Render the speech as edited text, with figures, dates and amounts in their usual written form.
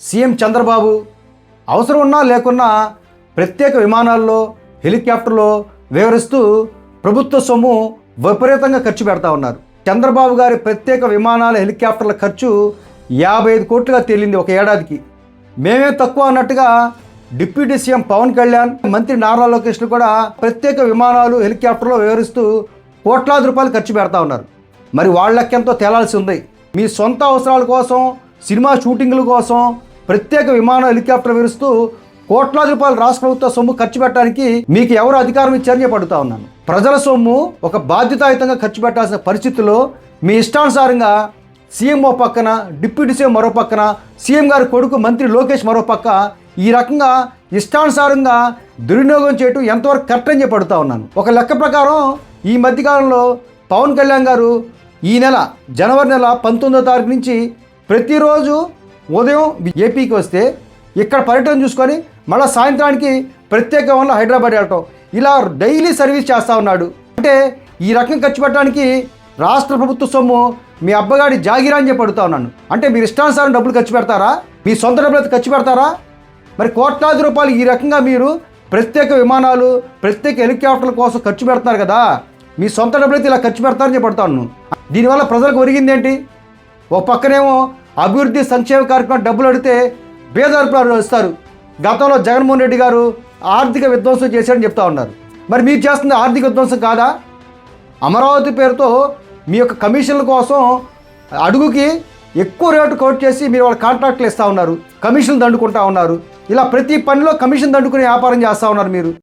CM Chandrababu అవసరం ఉన్నా లేకున్నా ప్రత్యేక విమానాల్లో హెలికాప్టర్లో వివరిస్తూ ప్రభుత్వ సొమ్ము విపరీతంగా ఖర్చు పెడతా ఉన్నారు. చంద్రబాబు గారి ప్రత్యేక విమానాల హెలికాప్టర్ల ఖర్చు 55 కోట్లుగా తేలింది ఒక ఏడాదికి. మేమే తక్కువ అన్నట్టుగా డిప్యూటీ సీఎం పవన్ కళ్యాణ్, మంత్రి నారా లోకేష్ కూడా ప్రత్యేక విమానాలు హెలికాప్టర్లో వివరిస్తూ కోట్లాది రూపాయలు ఖర్చు పెడతా ఉన్నారు. మరి వాళ్ళ లెక్కెంతో తేలాల్సి ఉంది. మీ సొంత అవసరాల కోసం, సినిమా షూటింగ్ల కోసం ప్రత్యేక విమానం హెలికాప్టర్ వివరిస్తూ కోట్లాది రూపాయలు రాష్ట్ర ప్రభుత్వ సొమ్ము ఖర్చు పెట్టడానికి మీకు ఎవరు అధికారం ఇచ్చారని పడుతూ ఉన్నాను. ప్రజల సొమ్ము ఒక బాధ్యతాయుతంగా ఖర్చు పెట్టాల్సిన పరిస్థితుల్లో మీ ఇష్టానుసారంగా సీఎం ఓ పక్కన, డిప్యూటీ సీఎం మరో పక్కన, సీఎం గారి కొడుకు మంత్రి లోకేష్ మరో పక్క ఈ రకంగా ఇష్టానుసారంగా దుర్వినియోగం చేయటం ఎంతవరకు కరెక్ట్ అని పడుతూ ఉన్నాను. ఒక లెక్క ప్రకారం ఈ మధ్యకాలంలో పవన్ కళ్యాణ్ గారు ఈ నెల జనవరి నెల 19వ తారీఖు నుంచి ప్రతిరోజు ఉదయం ఏపీకి వస్తే ఇక్కడ పర్యటన చూసుకొని మళ్ళీ సాయంత్రానికి ప్రత్యేక విమానంలో హైదరాబాద్ వెళ్ళటం, ఇలా డైలీ సర్వీస్ చేస్తూ ఉన్నాడు. అంటే ఈ రకం ఖర్చు పెట్టడానికి రాష్ట్ర ప్రభుత్వ సొమ్ము మీ అబ్బగాడి జాగిరా అని పడుతూ ఉన్నాను. అంటే మీరు ఇష్టానుసారం డబ్బులు ఖర్చు పెడతారా? మీ సొంత డబ్బులు ఖర్చు పెడతారా? మరి కోట్లాది రూపాయలు ఈ రకంగా మీరు ప్రత్యేక విమానాలు, ప్రత్యేక హెలికాప్టర్ల కోసం ఖర్చు పెడుతున్నారు కదా, మీ సొంత డబ్బులు అయితే ఇలా ఖర్చు పెడతారని పడుతాను. దీనివల్ల ప్రజలకు ఒరిగింది ఏంటి? ఒక పక్కనేమో అభివృద్ధి సంక్షేమ కార్యక్రమం డబ్బులు అడిగితే బేదార్పులు ఇస్తారు. గతంలో జగన్మోహన్ రెడ్డి గారు ఆర్థిక విధ్వంసం చేశారని చెప్తా ఉన్నారు. మరి మీరు చేస్తుంది ఆర్థిక విధ్వంసం కాదా? అమరావతి పేరుతో మీ యొక్క కమిషన్ల కోసం అడుగుకి ఎక్కువ రేటు కోట్ చేసి మీరు వాళ్ళ కాంట్రాక్ట్లు ఇస్తూ ఉన్నారు, కమిషన్లు దండుకుంటా ఉన్నారు. ఇలా ప్రతి పనిలో కమిషన్ దండుకునే వ్యాపారం చేస్తూ ఉన్నారు మీరు.